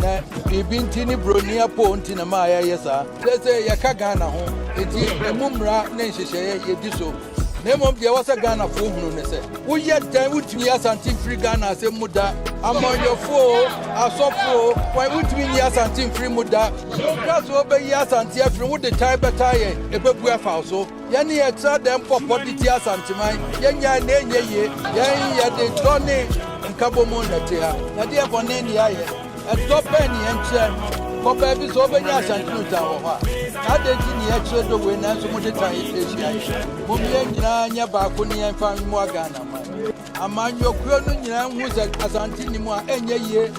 na ibintini bronia ponti na ma ya yesa say yaka Ghana ho enti emumra na nhyehyeye yediso na mom de wasa Ghana fo hunu ne se wo ye dan wutumi Asante free Ghana asem muda amonyofo asofo why wutumi ni Asante free muda because obe yi Asante free wo de tai beta ye ebebu afa so ye ne ye tra dem popodity Asante man ye nya na enye ye ye de doni nkabo mo na te ha na de ebone ni aye edope ni enche ko ba bi so be nya Asante no ta wo ha ade ji ni eche do we na so mo de tai echi mo mi nyina nya ba ko ni en fa mo Ghana man amanyo kuo no nyina hu Asante ni mu a enye ye